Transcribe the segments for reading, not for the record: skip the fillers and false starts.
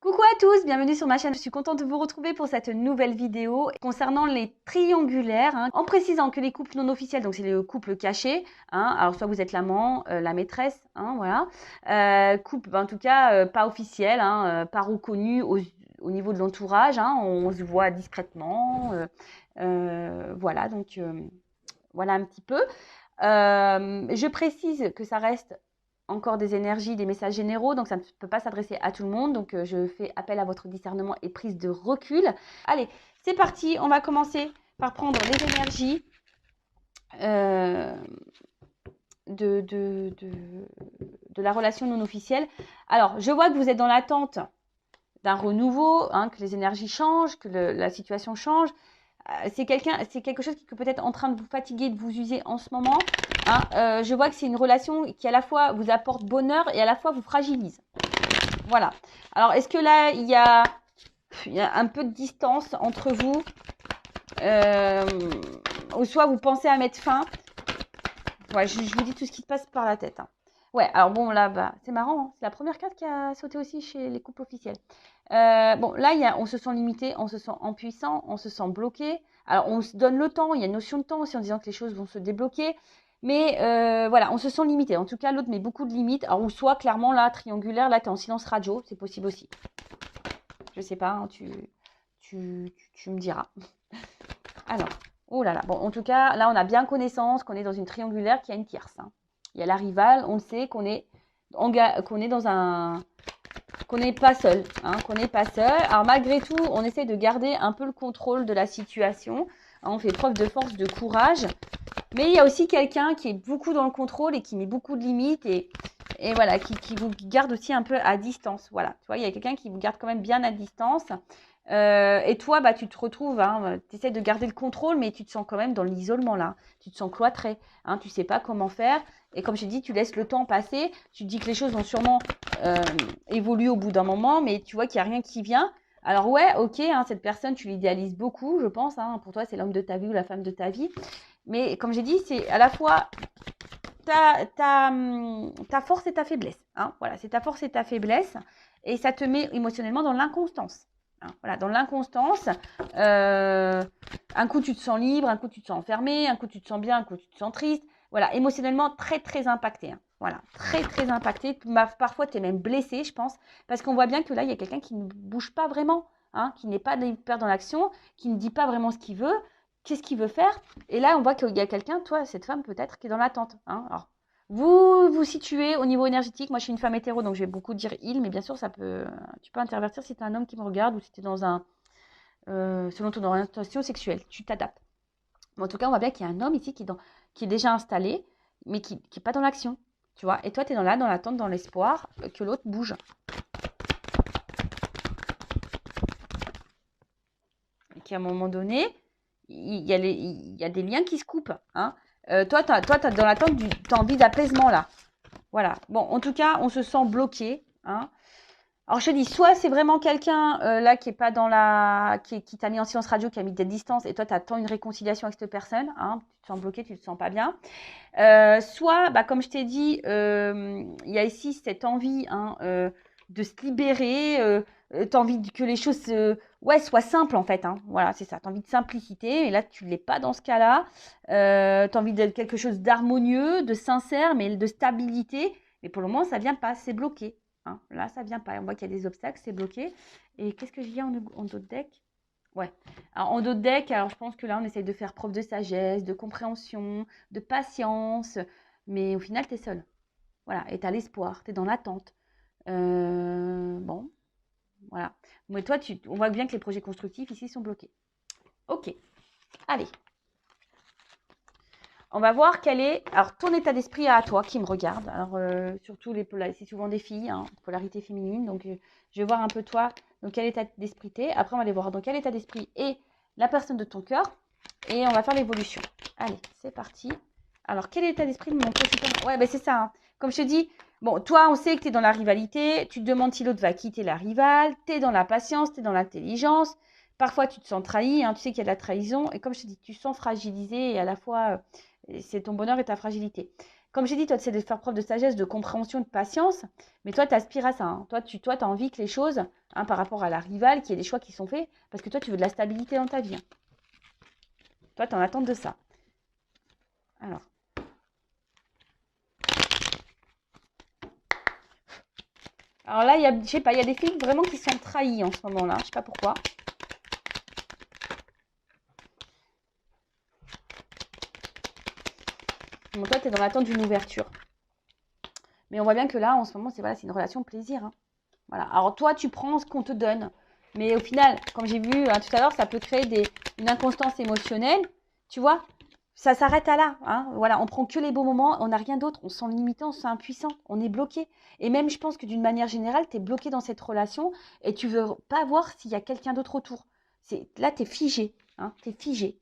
Coucou à tous, bienvenue sur ma chaîne. Je suis contente de vous retrouver pour cette nouvelle vidéo concernant les triangulaires, en précisant que les couples non officiels, donc c'est les couples cachés, alors soit vous êtes l'amant, la maîtresse, voilà, couple en tout cas pas officiel, pas reconnu au niveau de l'entourage, on se voit discrètement, voilà, donc voilà un petit peu. Je précise que ça reste encore des énergies, des messages généraux, donc ça ne peut pas s'adresser à tout le monde. Donc je fais appel à votre discernement et prise de recul. Allez, c'est parti, on va commencer par prendre les énergies de la relation non officielle. Alors, je vois que vous êtes dans l'attente d'un renouveau, que les énergies changent, que la situation change. C'est quelque chose qui est peut-être en train de vous fatiguer, de vous user en ce moment. Je vois que c'est une relation qui à la fois vous apporte bonheur et à la fois vous fragilise. Voilà. Alors, est-ce que là, il y a un peu de distance entre vous ou soit vous pensez à mettre fin. Ouais, je vous dis tout ce qui se passe par la tête. Ouais, alors bon, là, c'est marrant. C'est la première carte qui a sauté aussi chez les couples officiels. Bon, là, on se sent limité, on se sent impuissant, on se sent bloqué. Alors, on se donne le temps, il y a une notion de temps aussi en disant que les choses vont se débloquer. Mais voilà, on se sent limité. En tout cas, l'autre met beaucoup de limites. Alors, ou soit, clairement, là, triangulaire, là, tu es en silence radio. C'est possible aussi. Je sais pas, tu me diras. Alors, oh là là. Bon, en tout cas, là, on a bien connaissance qu'on est dans une triangulaire qui a une tierce. Il y a la rivale, on le sait, qu'on est dans un... qu'on n'est pas seul, qu'on n'est pas seul. Alors malgré tout, on essaie de garder un peu le contrôle de la situation. On fait preuve de force, de courage. Mais il y a aussi quelqu'un qui est beaucoup dans le contrôle et qui met beaucoup de limites et voilà, qui vous garde aussi un peu à distance. Voilà, tu vois, il y a quelqu'un qui vous garde quand même bien à distance. Et toi, tu te retrouves, tu essaies de garder le contrôle, mais tu te sens quand même dans l'isolement là. Tu te sens cloîtré, tu sais pas comment faire. Et comme je dis, tu laisses le temps passer. Tu te dis que les choses vont sûrement évoluer au bout d'un moment, mais tu vois qu'il n'y a rien qui vient. Alors ouais, ok, cette personne, tu l'idéalises beaucoup, je pense. Pour toi, c'est l'homme de ta vie ou la femme de ta vie. Mais comme j'ai dit, c'est à la fois ta force et ta faiblesse. Voilà, c'est ta force et ta faiblesse. Et ça te met émotionnellement dans l'inconstance. Voilà, dans l'inconstance, un coup tu te sens libre, un coup tu te sens enfermé, un coup tu te sens bien, un coup tu te sens triste. Voilà, émotionnellement très très impacté. Voilà, très très impacté. Parfois tu es même blessé, je pense, parce qu'on voit bien que là il y a quelqu'un qui ne bouge pas vraiment, qui n'est pas hyper dans l'action, qui ne dit pas vraiment ce qu'il veut, qu'est-ce qu'il veut faire. Et là on voit qu'il y a quelqu'un, toi, cette femme peut-être, qui est dans l'attente. Alors, vous vous situez au niveau énergétique. Moi, je suis une femme hétéro, donc je vais beaucoup dire il, mais bien sûr, tu peux intervertir si tu es un homme qui me regarde ou si tu es selon ton orientation sexuelle. Tu t'adaptes. Mais en tout cas, on voit bien qu'il y a un homme ici qui est déjà installé, mais qui n'est pas dans l'action. Tu vois. Et toi, tu es dans l'attente, dans l'espoir que l'autre bouge. Et qu'à un moment donné, il y a des liens qui se coupent. Toi, tu as dans l'attente, tu as envie d'apaisement là. Voilà. Bon, en tout cas, on se sent bloqué. Alors, je te dis, soit c'est vraiment quelqu'un là qui est pas qui t'a mis en silence radio, qui a mis des distances, et toi, tu attends une réconciliation avec cette personne. Tu te sens bloqué, tu te sens pas bien. Soit, comme je t'ai dit, il y a ici cette envie de se libérer. Tu as envie que les choses soient simples en fait. Voilà, c'est ça. Tu as envie de simplicité, et là, tu ne l'es pas dans ce cas-là. Tu as envie de quelque chose d'harmonieux, de sincère, mais de stabilité. Mais pour le moment, ça ne vient pas, c'est bloqué. Là, ça ne vient pas. On voit qu'il y a des obstacles, c'est bloqué. Et qu'est-ce que je dis en dos de deck? Ouais. Alors, en dos de deck, alors je pense que là, on essaye de faire preuve de sagesse, de compréhension, de patience. Mais au final, tu es seul. Voilà. Et tu as l'espoir, tu es dans l'attente. Bon, voilà. Mais toi, on voit bien que les projets constructifs ici sont bloqués. Ok. Allez. On va voir quel est alors ton état d'esprit à toi qui me regarde. Alors surtout c'est souvent des filles, polarité féminine. Donc je vais voir un peu toi dans quel état d'esprit t'es. Après on va aller voir dans quel état d'esprit est la personne de ton cœur et on va faire l'évolution. Allez, c'est parti. Alors quel état d'esprit de mon consultant? Ouais, c'est ça. Comme je te dis, bon, toi on sait que tu es dans la rivalité. Tu te demandes si l'autre va quitter la rivale. Tu es dans la patience, tu es dans l'intelligence. Parfois tu te sens trahi. Tu sais qu'il y a de la trahison. Et comme je te dis, tu te sens fragilisé et à la fois c'est ton bonheur et ta fragilité. Comme j'ai dit, toi, tu essaies de faire preuve de sagesse, de compréhension, de patience, mais toi, tu aspires à ça. Hein. Toi, tu as envie que les choses, hein, par rapport à la rivale, qu'il y ait des choix qui sont faits, parce que toi, tu veux de la stabilité dans ta vie. Hein. Toi, tu en attends de ça. Alors. Alors là, je sais pas, il y a des filles vraiment qui sont trahies en ce moment-là. Je sais pas pourquoi. Bon, toi, tu es dans l'attente d'une ouverture. Mais on voit bien que là, en ce moment, c'est voilà, une relation plaisir. Hein. Voilà. Alors toi, tu prends ce qu'on te donne. Mais au final, comme j'ai vu hein, tout à l'heure, ça peut créer une inconstance émotionnelle. Tu vois, ça s'arrête à là. Hein. Voilà, on prend que les beaux moments, on n'a rien d'autre. On se sent limité, on se sent impuissant, on est bloqué. Et même, je pense que d'une manière générale, tu es bloqué dans cette relation et tu veux pas voir s'il y a quelqu'un d'autre autour. Là, tu es figé. Hein, tu es figé.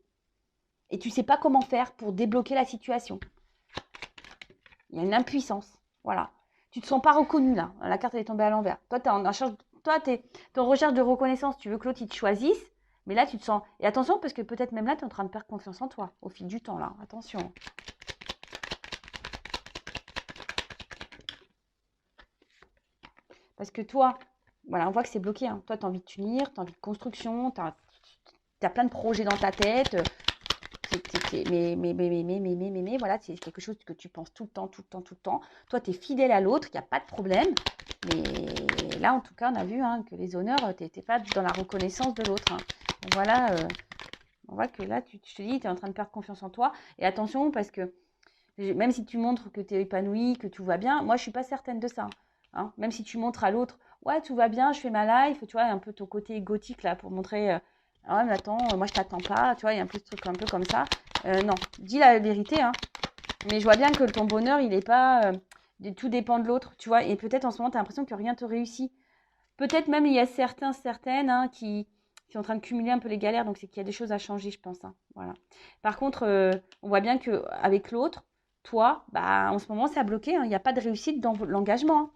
Et tu sais pas comment faire pour débloquer la situation. Il y a une impuissance. Voilà. Tu ne te sens pas reconnu là. La carte elle est tombée à l'envers. Toi, tu es en recherche de reconnaissance. Tu veux que l'autre il te choisisse. Mais là, tu te sens. Et attention, parce que peut-être même là, tu es en train de perdre confiance en toi au fil du temps. Là. Attention. Parce que toi, voilà, on voit que c'est bloqué. Hein. Toi, tu as envie de t'unir, tu as envie de construction, tu as plein de projets dans ta tête. Mais, voilà, c'est quelque chose que tu penses tout le temps, tout le temps, tout le temps. Toi, tu es fidèle à l'autre, il n'y a pas de problème. Mais là, en tout cas, on a vu hein, que les honneurs, tu n'étais pas dans la reconnaissance de l'autre. Hein. Donc voilà, on voit que là, je te dis, tu es en train de perdre confiance en toi. Et attention, parce que même si tu montres que tu es épanoui, que tout va bien, moi, je ne suis pas certaine de ça. Hein. Même si tu montres à l'autre, ouais, tout va bien, je fais ma life, tu vois, un peu ton côté gothique là, pour montrer... Ah mais attends, moi je t'attends pas, tu vois, il y a un peu ce truc un peu comme ça. Non, dis la vérité, hein. Mais je vois bien que ton bonheur, il n'est pas... tout dépend de l'autre, tu vois. Et peut-être en ce moment, tu as l'impression que rien te réussit. Peut-être même il y a certaines hein, qui sont en train de cumuler un peu les galères, donc c'est qu'il y a des choses à changer, je pense. Hein. Voilà. Par contre, on voit bien qu'avec l'autre, toi, bah, en ce moment, ça a bloqué. Hein. Il n'y a pas de réussite dans l'engagement. Hein.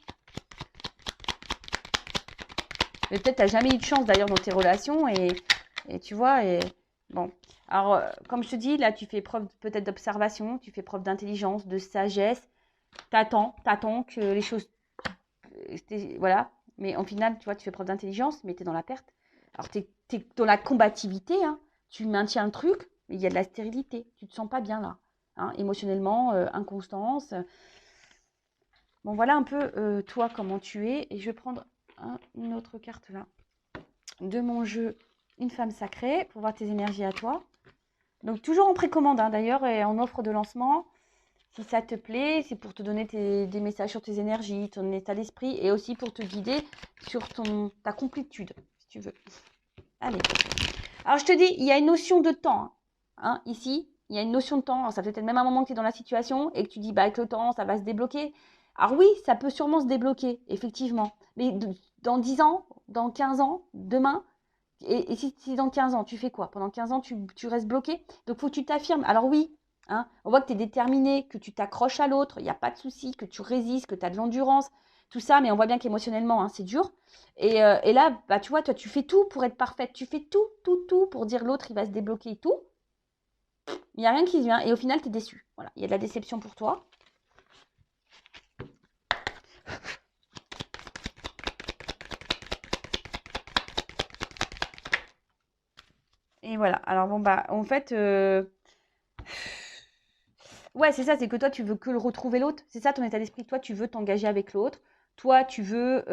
Mais peut-être tu n'as jamais eu de chance d'ailleurs dans tes relations et tu vois, et bon. Alors, comme je te dis, là, tu fais preuve peut-être d'observation, tu fais preuve d'intelligence, de sagesse. T'attends que les choses... Voilà. Mais en final, tu vois, tu fais preuve d'intelligence, mais tu es dans la perte. Alors, tu es dans la combativité, hein. Tu maintiens le truc, mais il y a de la stérilité. Tu te sens pas bien là. Hein, émotionnellement, inconstance. Bon, voilà un peu toi, comment tu es. Et je vais prendre une autre carte là. De mon jeu, une femme sacrée, pour voir tes énergies à toi. Donc, toujours en précommande, hein, d'ailleurs, et en offre de lancement. Si ça te plaît, c'est pour te donner des messages sur tes énergies, ton état d'esprit, et aussi pour te guider sur ta complétude, si tu veux. Allez. Alors, je te dis, il y a une notion de temps. Hein, ici, il y a une notion de temps. Alors, ça fait peut-être même un moment que tu es dans la situation et que tu dis, bah, avec le temps, ça va se débloquer. Alors oui, ça peut sûrement se débloquer, effectivement. Mais dans 10 ans, dans 15 ans, demain, et si dans 15 ans, tu fais quoi? Pendant 15 ans, tu restes bloqué. Donc, il faut que tu t'affirmes. Alors oui, hein, on voit que tu es déterminé, que tu t'accroches à l'autre, il n'y a pas de souci, que tu résistes, que tu as de l'endurance, tout ça. Mais on voit bien qu'émotionnellement, hein, c'est dur. Et là, bah, tu vois, toi, tu fais tout pour être parfaite. Tu fais tout pour dire l'autre, il va se débloquer et tout. Il n'y a rien qui vient. Et au final, tu es déçu. Voilà, il y a de la déception pour toi. Et voilà. Alors bon, bah, en fait, ouais, c'est ça, c'est que toi, tu veux que le retrouver l'autre. C'est ça ton état d'esprit. Toi, tu veux t'engager avec l'autre. Toi, tu veux,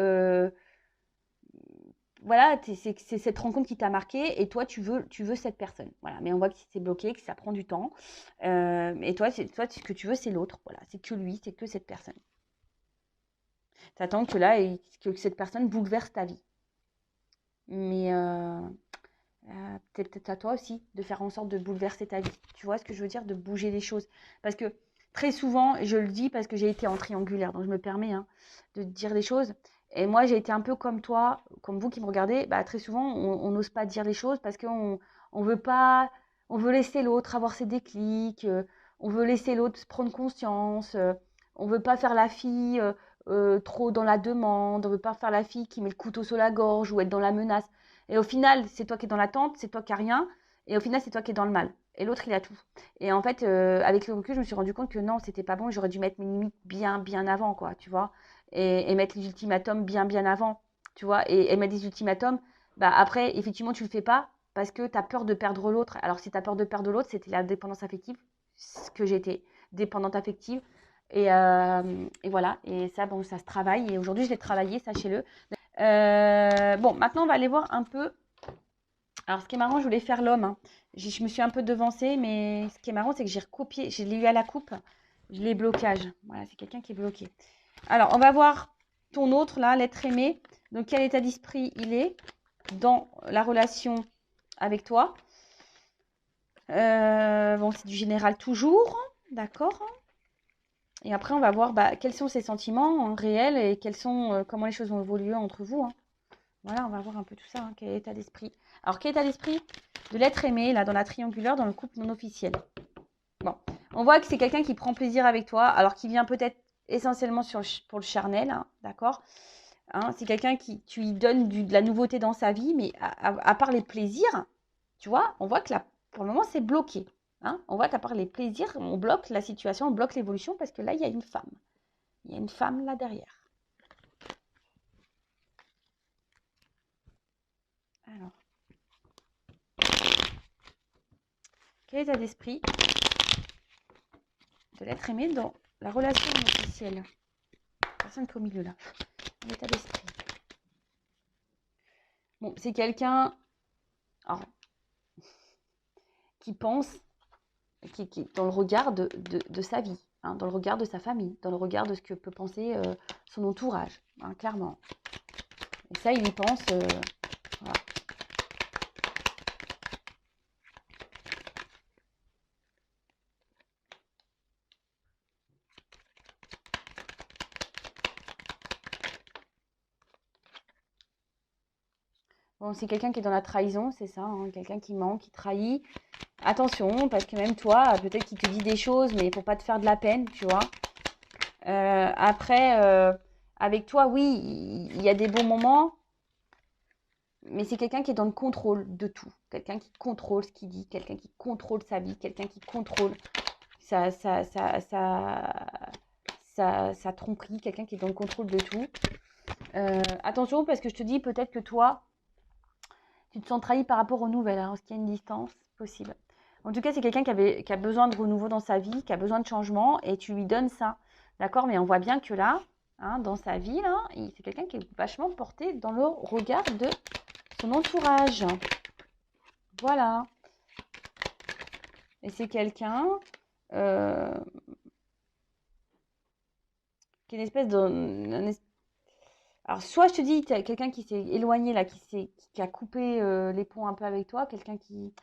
voilà, c'est cette rencontre qui t'a marqué et toi, tu veux cette personne. Voilà. Mais on voit que c'est bloqué, que ça prend du temps. Et toi, ce que tu veux, c'est l'autre. Voilà, c'est que lui, c'est que cette personne. Tu attends que là, que cette personne bouleverse ta vie. Mais peut-être à toi aussi de faire en sorte de bouleverser ta vie. Tu vois ce que je veux dire? De bouger les choses. Parce que très souvent, je le dis parce que j'ai été en triangulaire, donc je me permets hein, de dire les choses. Et moi, j'ai été un peu comme toi, comme vous qui me regardez. Bah, très souvent, on n'ose pas dire les choses parce qu'on veut pas, on veut laisser l'autre avoir ses déclics, on veut laisser l'autre prendre conscience, on veut pas faire la fille trop dans la demande, on veut pas faire la fille qui met le couteau sur la gorge ou être dans la menace. Et au final, c'est toi qui es dans l'attente, c'est toi qui n'as rien. Et au final, c'est toi qui es dans le mal. et l'autre, il a tout. Et en fait, avec le recul, je me suis rendu compte que non, c'était pas bon. J'aurais dû mettre mes limites bien avant, quoi, tu vois. Et mettre les ultimatums bien avant, tu vois. Et mettre des ultimatums, bah après, effectivement, tu le fais pas parce que tu as peur de perdre l'autre. Alors, si tu as peur de perdre l'autre, c'était la dépendance affective, ce que j'étais, dépendante affective. Et voilà. Et ça, bon, ça se travaille. Et aujourd'hui, je l'ai travaillé, sachez-le. Bon, maintenant, on va aller voir un peu. Alors, ce qui est marrant, je voulais faire l'homme, hein. Je me suis un peu devancée, mais ce qui est marrant, c'est que j'ai recopié, je l'ai eu à la coupe, je l'ai blocage. Voilà, c'est quelqu'un qui est bloqué. Alors, on va voir ton autre, là, l'être aimé. Donc, quel état d'esprit il est dans la relation avec toi. Bon, c'est du général toujours, d'accord. Et après, on va voir quels sont ses sentiments réels et comment les choses vont évoluer entre vous, hein. Voilà, on va voir un peu tout ça, hein, quel est l'état d'esprit. Alors, quel est l'état d'esprit de l'être aimé, là, dans la triangulaire, dans le couple non officiel? Bon, on voit que c'est quelqu'un qui prend plaisir avec toi, alors qui vient peut-être essentiellement pour le charnel, hein, d'accord, hein, c'est quelqu'un qui, tu lui donnes de la nouveauté dans sa vie, mais à part les plaisirs, tu vois, on voit que là, pour le moment, c'est bloqué. Hein, on voit qu'à part les plaisirs, on bloque la situation, on bloque l'évolution, parce que là, il y a une femme. Il y a une femme là derrière. Alors, quel état d'esprit de l'être aimé dans la relation officielle? Personne qui est au milieu là. L'état d'esprit. Bon, c'est quelqu'un qui pense, qui dans le regard de sa vie, hein, dans le regard de sa famille, dans le regard de ce que peut penser son entourage, hein, clairement. Et ça, il y pense. Voilà. Bon, c'est quelqu'un qui est dans la trahison, c'est ça, hein, quelqu'un qui ment, qui trahit. Attention, parce que même toi, peut-être qu'il te dit des choses, mais pour pas te faire de la peine, tu vois. Après, avec toi, oui, il y a des bons moments, mais c'est quelqu'un qui est dans le contrôle de tout. Quelqu'un qui contrôle ce qu'il dit, quelqu'un qui contrôle sa vie, quelqu'un qui contrôle sa tromperie, quelqu'un qui est dans le contrôle de tout. Attention, parce que je te dis, peut-être que toi, tu te sens trahi par rapport aux nouvelles, hein, parce qu'il y a une distance possible. En tout cas, c'est quelqu'un qui a besoin de renouveau dans sa vie, qui a besoin de changement, et tu lui donnes ça. D'accord? Mais on voit bien que là, hein, dans sa vie, là, c'est quelqu'un qui est vachement porté dans le regard de son entourage. Voilà. Et c'est quelqu'un qui est une espèce de... Alors, soit je te dis, tu as quelqu'un qui s'est éloigné, là, qui a coupé les ponts un peu avec toi, quelqu'un qui...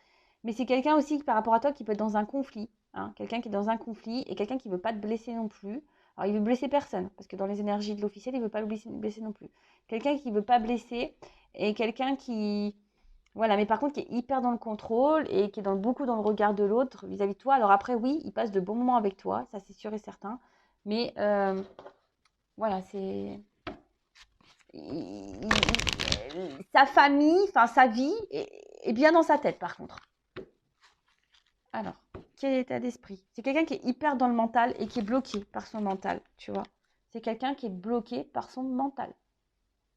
Mais c'est quelqu'un aussi, par rapport à toi, qui peut être dans un conflit. Hein, quelqu'un qui est dans un conflit et quelqu'un qui ne veut pas te blesser non plus. Alors, il veut blesser personne, parce que dans les énergies de l'officiel, il ne veut pas le blesser non plus. Quelqu'un qui ne veut pas blesser et quelqu'un qui... Voilà, mais par contre, qui est hyper dans le contrôle et qui est beaucoup dans le regard de l'autre vis-à-vis de toi. Alors après, oui, il passe de bons moments avec toi, ça c'est sûr et certain. Mais voilà, c'est... Sa famille, enfin sa vie est bien dans sa tête par contre. Alors, quel état d'esprit? C'est quelqu'un qui est hyper dans le mental et qui est bloqué par son mental, tu vois. C'est quelqu'un qui est bloqué par son mental.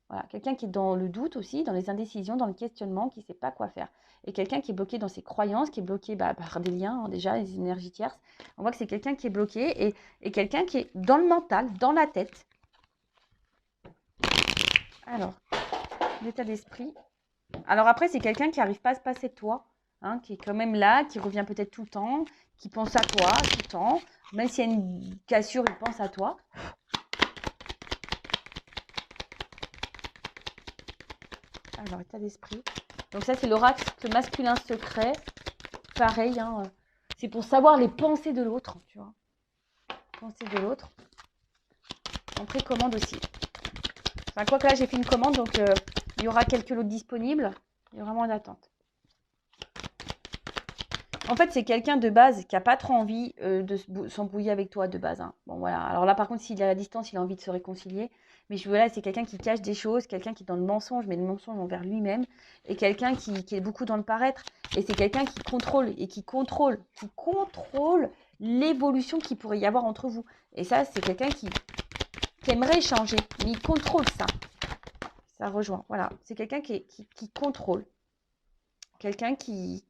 Voilà, quelqu'un qui est dans le doute aussi, dans les indécisions, dans le questionnement, qui ne sait pas quoi faire. Et quelqu'un qui est bloqué dans ses croyances, qui est bloqué par des liens, hein, déjà, les énergies tierces. On voit que c'est quelqu'un qui est bloqué et quelqu'un qui est dans le mental, dans la tête. Alors, l'état d'esprit. Alors après, c'est quelqu'un qui n'arrive pas à se passer de toi, hein, qui est quand même là, qui revient peut-être tout le temps, qui pense à toi tout le temps. Même s'il y a une cassure, il pense à toi. Alors, état d'esprit. Donc ça, c'est l'oracle masculin secret. Pareil, hein, c'est pour savoir les pensées de l'autre, tu vois. Pensées de l'autre. En précommande aussi. Enfin, quoi que là, j'ai fait une commande, donc il y aura quelques lots disponibles. Il y aura moins d'attente. En fait, c'est quelqu'un de base qui n'a pas trop envie de s'embrouiller avec toi de base. Hein. Bon, voilà. Alors là, par contre, s'il est à la distance, il a envie de se réconcilier. Mais voilà, c'est quelqu'un qui cache des choses, quelqu'un qui est dans le mensonge, mais le mensonge envers lui-même, et quelqu'un qui est beaucoup dans le paraître. Et c'est quelqu'un qui contrôle, et qui contrôle l'évolution qu'il pourrait y avoir entre vous. Et ça, c'est quelqu'un qui aimerait changer, mais il contrôle ça. Ça rejoint, voilà. C'est quelqu'un qui contrôle. Quelqu'un qui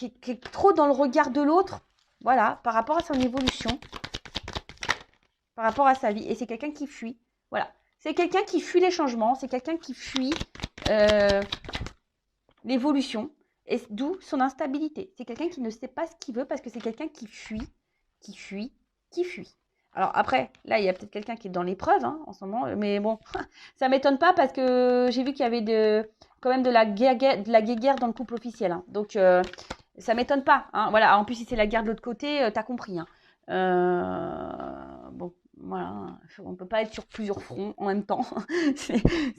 est trop dans le regard de l'autre, voilà, par rapport à son évolution, par rapport à sa vie. Et c'est quelqu'un qui fuit, voilà. C'est quelqu'un qui fuit les changements, c'est quelqu'un qui fuit l'évolution, et d'où son instabilité. C'est quelqu'un qui ne sait pas ce qu'il veut parce que c'est quelqu'un qui fuit, qui fuit, qui fuit. Alors après, là, il y a peut-être quelqu'un qui est dans l'épreuve hein, en ce moment, mais bon, ça ne m'étonne pas parce que j'ai vu qu'il y avait quand même de la guéguerre dans le couple officiel. Hein. Donc, ça ne m'étonne pas. Hein. Voilà. En plus, si c'est la guerre de l'autre côté, tu as compris. Hein. Bon, voilà. On ne peut pas être sur plusieurs fronts en même temps.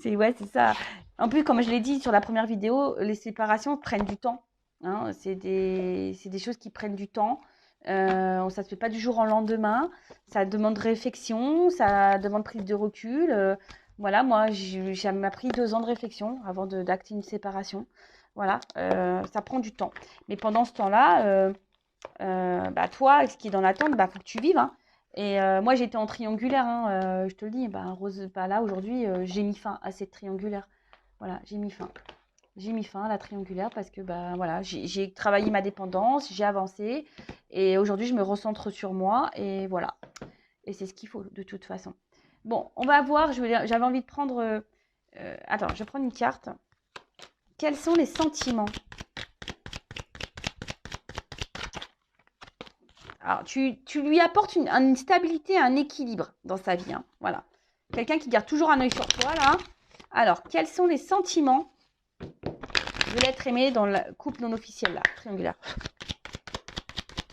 Ouais, c'est ça. En plus, comme je l'ai dit sur la première vidéo, les séparations prennent du temps. Hein. C'est des choses qui prennent du temps. Ça ne se fait pas du jour au lendemain. Ça demande réflexion, ça demande prise de recul. Voilà, moi, ça m'a pris 2 ans de réflexion avant d'acter une séparation. Voilà, ça prend du temps. Mais pendant ce temps-là, bah, toi, ce qui est dans l'attente, bah, faut que tu vives. Hein. Et moi, j'étais en triangulaire, hein, je te le dis. Bah, Rose, bah, là, aujourd'hui, j'ai mis fin à cette triangulaire. Voilà, j'ai mis fin. J'ai mis fin à la triangulaire parce que bah, voilà, j'ai travaillé ma dépendance, j'ai avancé et aujourd'hui je me recentre sur moi et voilà. Et c'est ce qu'il faut de toute façon. Bon, on va voir, j'avais envie de prendre... attends, je vais prendre une carte. Quels sont les sentiments? Alors, tu lui apportes une stabilité, un équilibre dans sa vie. Hein, voilà. Quelqu'un qui garde toujours un œil sur toi là. Alors, quels sont les sentiments de l'être aimé dans le couple non officiel, là, triangulaire?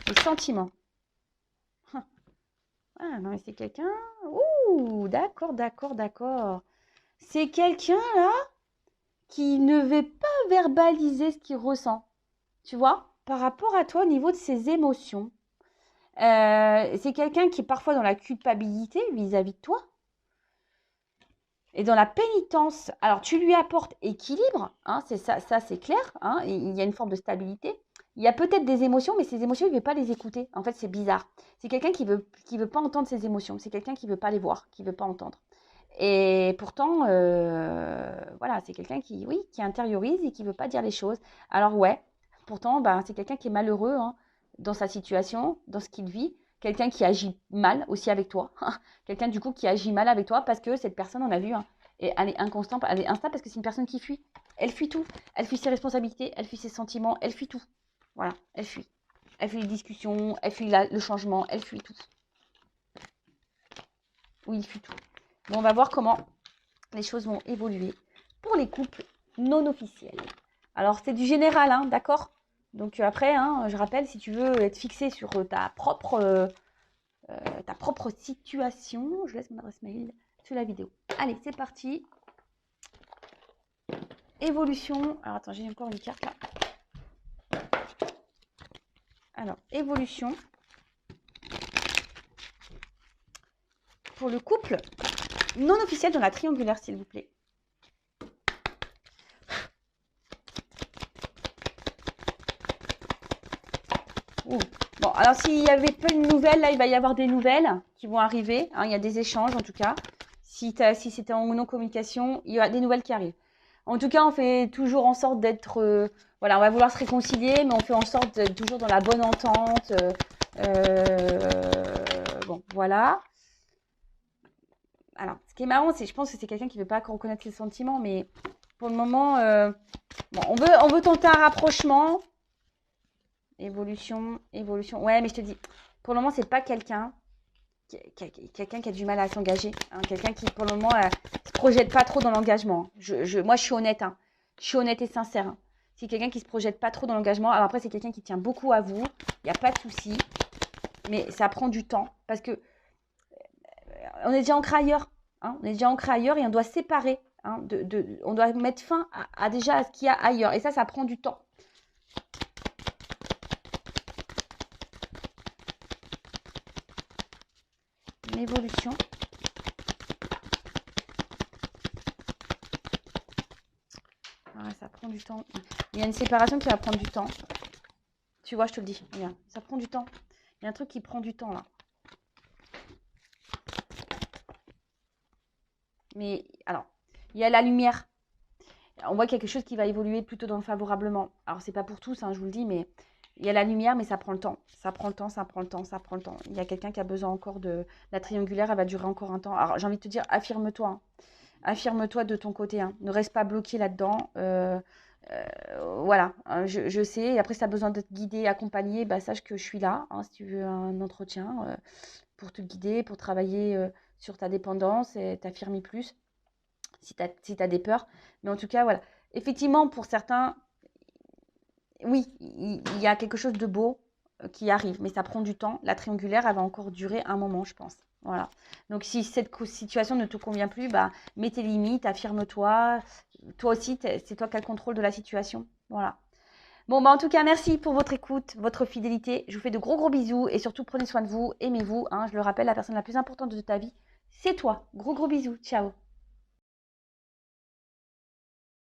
Les sentiments. Ah non, mais c'est quelqu'un... Ouh, d'accord, d'accord, d'accord. C'est quelqu'un, là, qui ne veut pas verbaliser ce qu'il ressent. Tu vois? Par rapport à toi, au niveau de ses émotions. C'est quelqu'un qui est parfois dans la culpabilité vis-à-vis de toi. Et dans la pénitence, alors tu lui apportes équilibre, hein, c'est ça c'est clair, hein, il y a une forme de stabilité. Il y a peut-être des émotions, mais ces émotions, il ne veut pas les écouter. En fait, c'est bizarre. C'est quelqu'un qui veut pas entendre ses émotions. C'est quelqu'un qui ne veut pas les voir, qui ne veut pas entendre. Et pourtant, voilà, c'est quelqu'un qui intériorise et qui ne veut pas dire les choses. Alors ouais, pourtant, ben, c'est quelqu'un qui est malheureux hein, dans sa situation, dans ce qu'il vit. Quelqu'un qui agit mal aussi avec toi. Quelqu'un du coup qui agit mal avec toi parce que cette personne, on l'a vu, hein, et elle est inconstante, elle est instable parce que c'est une personne qui fuit. Elle fuit tout. Elle fuit ses responsabilités, elle fuit ses sentiments, elle fuit tout. Voilà, elle fuit. Elle fuit les discussions, elle fuit le changement, elle fuit tout. Oui, il fuit tout. Bon, on va voir comment les choses vont évoluer pour les couples non officiels. Alors, c'est du général, hein, d'accord? Donc après, hein, je rappelle, si tu veux être fixé sur ta propre situation, je laisse mon adresse mail sous la vidéo. Allez, c'est parti. Évolution. Alors, attends, j'ai encore une carte là. Alors, évolution. Pour le couple non officiel dans la triangulaire, s'il vous plaît. Ouh. Bon, alors s'il y avait peu de nouvelles, là, il va y avoir des nouvelles qui vont arriver. Hein, il y a des échanges, en tout cas. Si c'était en non-communication, il y a des nouvelles qui arrivent. En tout cas, on fait toujours en sorte d'être... voilà, on va vouloir se réconcilier, mais on fait en sorte d'être toujours dans la bonne entente. Bon, voilà. Alors, ce qui est marrant, c'est je pense que c'est quelqu'un qui ne veut pas reconnaître ses sentiments, mais pour le moment, bon, on veut tenter un rapprochement. Évolution. Ouais, mais je te dis, pour le moment, c'est pas quelqu'un qui a du mal à s'engager. Hein, quelqu'un qui, pour le moment, se projette pas trop dans l'engagement. Moi, je suis honnête. Hein. Je suis honnête et sincère. Hein. C'est quelqu'un qui se projette pas trop dans l'engagement. Alors après, c'est quelqu'un qui tient beaucoup à vous. Il n'y a pas de souci. Mais ça prend du temps. Parce que on est déjà ancré ailleurs. Hein, on est déjà ancré ailleurs et on doit séparer. Hein, on doit mettre fin à déjà à ce qu'il y a ailleurs. Et ça prend du temps. évolution. Ouais, ça prend du temps. Il y a une séparation qui va prendre du temps. Tu vois, je te le dis. Regarde, ça prend du temps. Il y a un truc qui prend du temps là. Mais alors, il y a la lumière. On voit quelque chose qui va évoluer plutôt dans le favorablement. Alors, c'est pas pour tous, hein, je vous le dis, mais il y a la lumière, mais ça prend le temps. Ça prend le temps, ça prend le temps, ça prend le temps. Il y a quelqu'un qui a besoin encore de... La triangulaire, elle va durer encore un temps. Alors, j'ai envie de te dire, affirme-toi. Hein. Affirme-toi de ton côté. Hein. Ne reste pas bloqué là-dedans. Voilà, hein, je sais. Et après, si tu as besoin d'être guidé, accompagné, bah, sache que je suis là. Hein, si tu veux un entretien pour te guider, pour travailler sur ta dépendance et t'affirmer plus si tu as des peurs. Mais en tout cas, voilà. Effectivement, pour certains, oui, il y a quelque chose de beau qui arrive, mais ça prend du temps. La triangulaire, elle va encore durer un moment, je pense. Voilà. Donc, si cette situation ne te convient plus, bah, mets tes limites, affirme-toi. Toi aussi, c'est toi qui as le contrôle de la situation. Voilà. Bon, bah, en tout cas, merci pour votre écoute, votre fidélité. Je vous fais de gros bisous et surtout, prenez soin de vous, aimez-vous. Hein, je le rappelle, la personne la plus importante de ta vie, c'est toi. Gros bisous. Ciao.